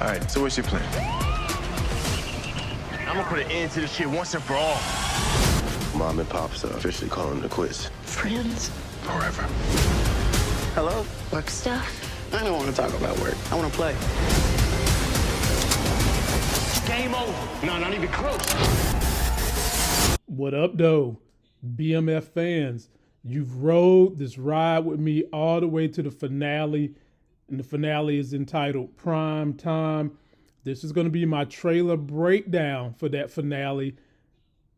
All right, so what's your plan? I'm gonna put an end to this shit once and for all. Mom and Pops are officially calling it quits. Friends? Forever. Hello? Work stuff? I don't want to talk about work. I want to play. Game over. No, not even close. What up, though? BMF fans, you've rode this ride with me all the way to the finale, and the finale is entitled Prime Time. This is going to be my trailer breakdown for that finale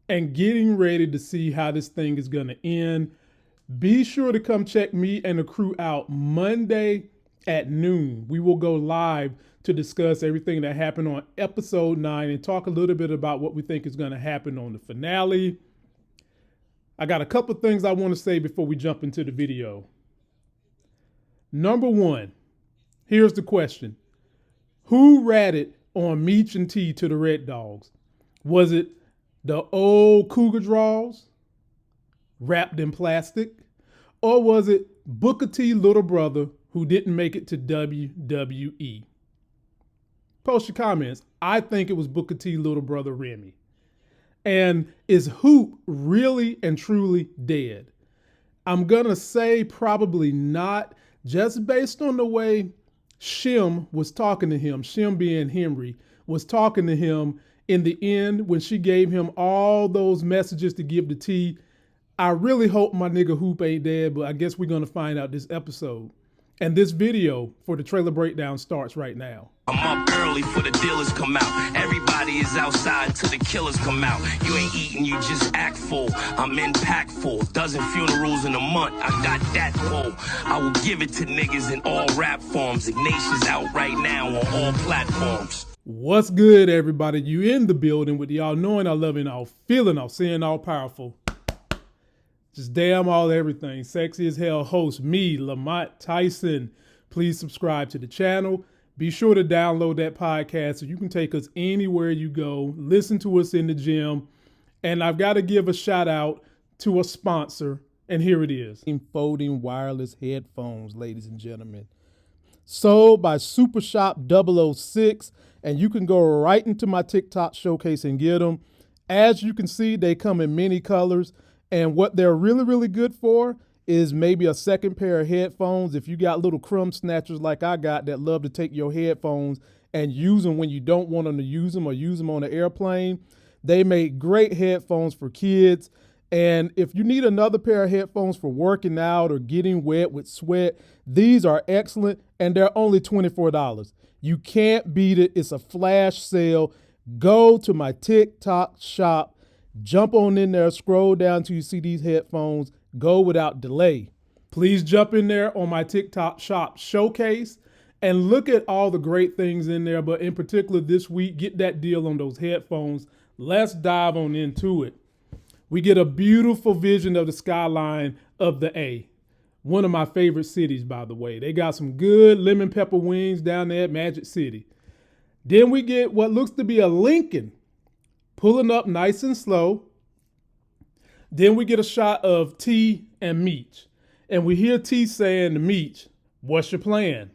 and getting ready to see how this thing is going to end. Be sure to come check me and the crew out Monday at noon. We will go live to discuss everything that happened on episode 9 and talk a little bit about what we think is going to happen on the finale. I got a couple things I want to say before we jump into the video. Number one, here's the question. Who ratted on Meech and T to the Red Dogs? Was it the old Cougar draws wrapped in plastic? Or was it Booker T little brother who didn't make it to WWE? Post your comments. I think it was Booker T little brother Remy. And is Hoop really and truly dead? I'm going to say probably not, just based on the way Shim was talking to him, Shim being Henri, was talking to him in the end when she gave him all those messages to give to T. I really hope my nigga Hoop ain't dead, but I guess we're going to find out this episode. And this video for the trailer breakdown starts right now. I'm up early for the dealers come out. Everybody is outside till the killers come out. You ain't eating, you just act full. I'm impactful. Dozen funerals in a month. I got that pull. I will give it to niggas in all rap forms. Ignatius out right now on all platforms. What's good, everybody? You in the building with the all knowing, all loving, all feeling, all seeing, all powerful. Just damn all everything. Sexy as hell host, me, Lamont, Tyson. Please subscribe to the channel. Be sure to download that podcast so you can take us anywhere you go. Listen to us in the gym. And I've got to give a shout out to a sponsor. And here it is. Folding wireless headphones, ladies and gentlemen. Sold by Super Shop 006. And you can go right into my TikTok showcase and get them. As you can see, they come in many colors. And what they're really, really good for is maybe a second pair of headphones. If you got little crumb snatchers like I got that love to take your headphones and use them when you don't want them to use them or use them on an airplane, they make great headphones for kids. And if you need another pair of headphones for working out or getting wet with sweat, these are excellent and they're only $24. You can't beat it. It's a flash sale. Go to my TikTok shop. Jump on in there, scroll down till you see these headphones. Go without delay. Please jump in there on my TikTok shop showcase and look at all the great things in there. But in particular this week, get that deal on those headphones. Let's dive on into it. We get a beautiful vision of the skyline of the A. One of my favorite cities, by the way. They got some good lemon pepper wings down there at Magic City. Then we get what looks to be a Lincoln pulling up nice and slow. Then we get a shot of T and Meech. And we hear T saying to Meech, "What's your plan?"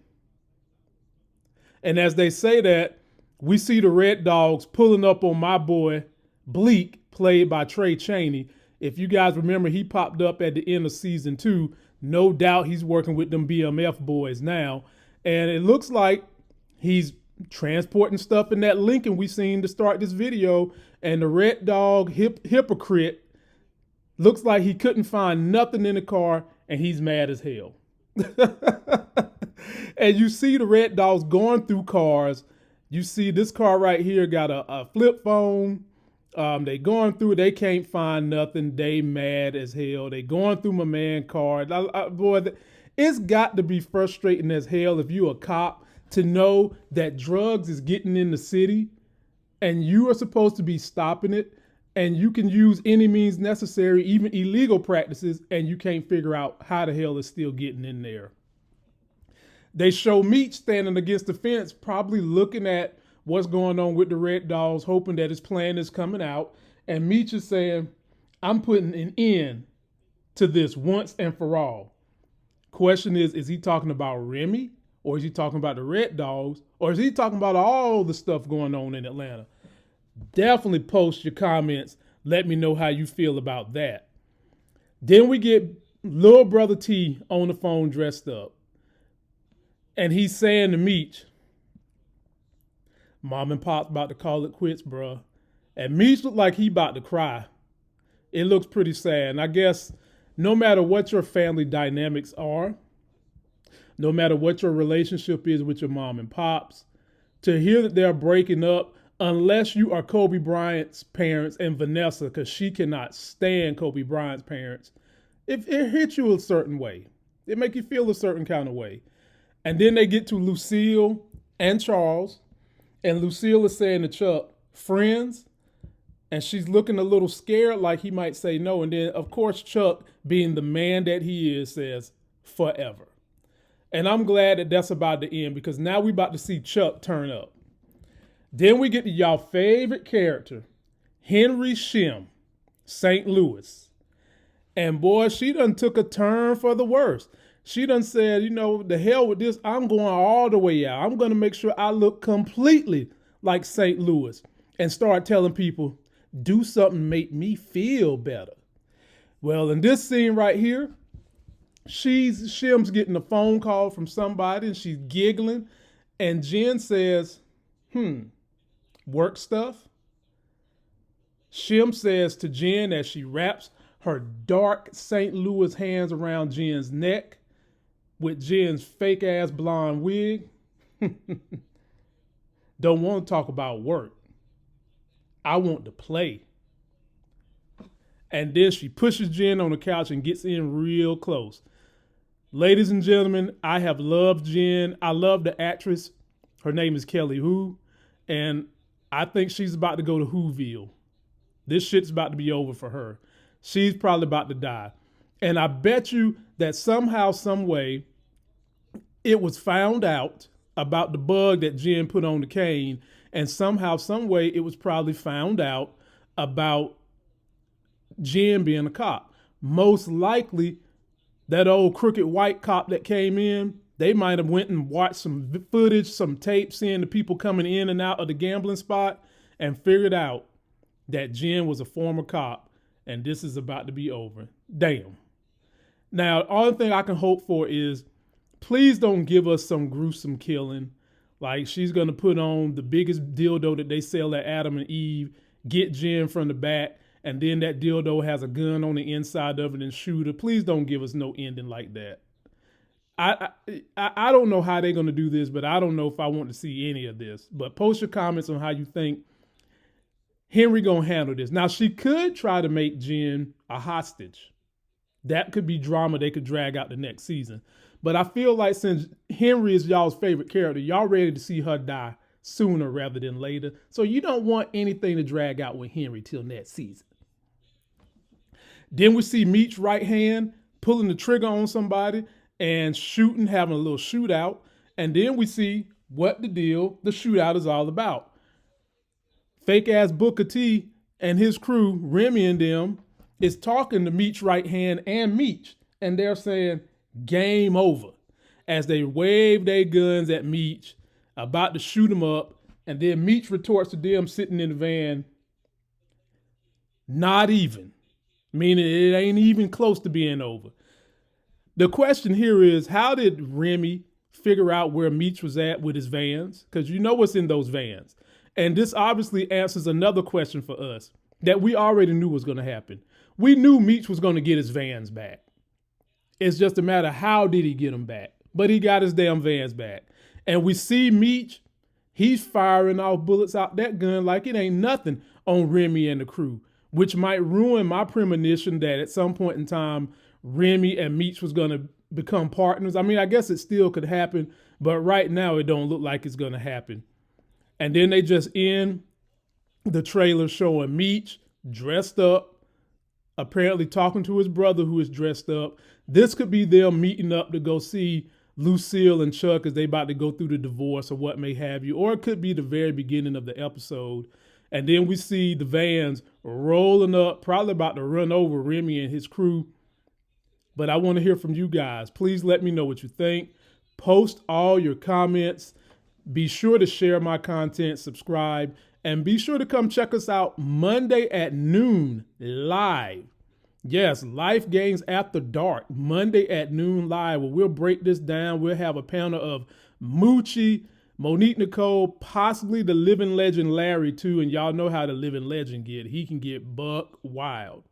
And as they say that, we see the Red Dogs pulling up on my boy, Bleak, played by Trey Chaney. If you guys remember, he popped up at the end of season 2. No doubt he's working with them BMF boys now. And it looks like he's transporting stuff in that Lincoln we seen to start this video. And the Red Dog hypocrite looks like he couldn't find nothing in the car and he's mad as hell. And you see the Red Dogs going through cars. You see this car right here got a flip phone. They going through it. They can't find nothing. They mad as hell. They going through my man car. Boy, it's got to be frustrating as hell if you a cop to know that drugs is getting in the city and you are supposed to be stopping it, and you can use any means necessary, even illegal practices, and you can't figure out how the hell it's still getting in there. They show Meech standing against the fence, probably looking at what's going on with the Red Dogs, hoping that his plan is coming out. And Meech is saying, "I'm putting an end to this once and for all." Question is he talking about Remy Or is he talking about the Red Dogs? Or is he talking about all the stuff going on in Atlanta? Definitely post your comments. Let me know how you feel about that. Then we get little brother T on the phone dressed up. And he's saying to Meech, Mom and Pop's about to call it quits, bruh. And Meech looked like he about to cry. It looks pretty sad. And I guess no matter what your family dynamics are, no matter what your relationship is with your mom and pops, to hear that they're breaking up, unless you are Kobe Bryant's parents and Vanessa, because she cannot stand Kobe Bryant's parents, it hits you a certain way. It make you feel a certain kind of way. And then they get to Lucille and Charles, and Lucille is saying to Chuck, friends, and she's looking a little scared like he might say no. And then, of course, Chuck, being the man that he is, says, forever. And I'm glad that that's about to end because now we about to see Chuck turn up. Then we get to y'all favorite character, Henri Shim, St. Louis. And boy, she done took a turn for the worse. She done said, you know, the hell with this. I'm going all the way out. I'm going to make sure I look completely like St. Louis and start telling people, do something make me feel better. Well, in this scene right here, Shim's getting a phone call from somebody and she's giggling. And Jen says, work stuff? Shim says to Jen as she wraps her dark St. Louis hands around Jen's neck with Jen's fake ass blonde wig. Don't want to talk about work. I want to play. And then she pushes Jen on the couch and gets in real close. Ladies and gentlemen, I have loved Jen. I love the actress. Her name is Kelly Hu. And I think she's about to go to Whoville. This shit's about to be over for her. She's probably about to die. And I bet you that somehow, some way, it was found out about the bug that Jen put on the cane. And somehow, some way, it was probably found out about Jen being a cop. Most likely, that old crooked white cop that came in, they might have went and watched some footage, some tape, seeing the people coming in and out of the gambling spot and figured out that Jen was a former cop and this is about to be over. Damn. Now, the only thing I can hope for is please don't give us some gruesome killing. Like she's going to put on the biggest dildo that they sell at Adam and Eve, get Jen from the back, and then that dildo has a gun on the inside of it and shoot her. Please don't give us no ending like that. I don't know how they're going to do this, but I don't know if I want to see any of this. But post your comments on how you think Henri going to handle this. Now, she could try to make Jen a hostage. That could be drama they could drag out the next season. But I feel like since Henri is y'all's favorite character, y'all ready to see her die sooner rather than later. So you don't want anything to drag out with Henri till next season. Then we see Meech right hand pulling the trigger on somebody and shooting, having a little shootout. And then we see what the shootout is all about. Fake ass Booker T and his crew, Remy and them, is talking to Meech right hand and Meech. And they're saying, game over. As they wave their guns at Meech, about to shoot him up. And then Meech retorts to them sitting in the van, not even. Meaning it ain't even close to being over. The question here is, how did Remy figure out where Meech was at with his vans? Because you know what's in those vans. And this obviously answers another question for us that we already knew was going to happen. We knew Meech was going to get his vans back. It's just a matter of how did he get them back. But he got his damn vans back. And we see Meech, he's firing off bullets out that gun like it ain't nothing on Remy and the crew, which might ruin my premonition that at some point in time, Remy and Meech was going to become partners. I mean, I guess it still could happen, but right now it don't look like it's going to happen. And then they just end the trailer showing Meech dressed up, apparently talking to his brother who is dressed up. This could be them meeting up to go see Lucille and Chuck as they about to go through the divorce or what may have you. Or it could be the very beginning of the episode. And then we see the vans rolling up, probably about to run over Remy and his crew. But I want to hear from you guys. Please let me know what you think. Post all your comments. Be sure to share my content, subscribe, and be sure to come check us out Monday at noon live. Yes, Life Games After Dark, Monday at noon live, where we'll break this down. We'll have a panel of Moochie, Monique Nicole, possibly the living legend Larry too, and y'all know how the living legend get. He can get buck wild.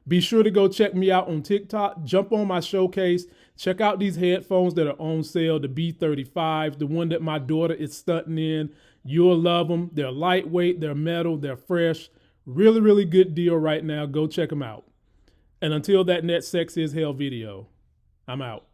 Be sure to go check me out on TikTok. Jump on my showcase. Check out these headphones that are on sale, the B35, the one that my daughter is stunting in. You'll love them. They're lightweight, they're metal, they're fresh. Really, really good deal right now. Go check them out. And until that next Sex is Hell video, I'm out.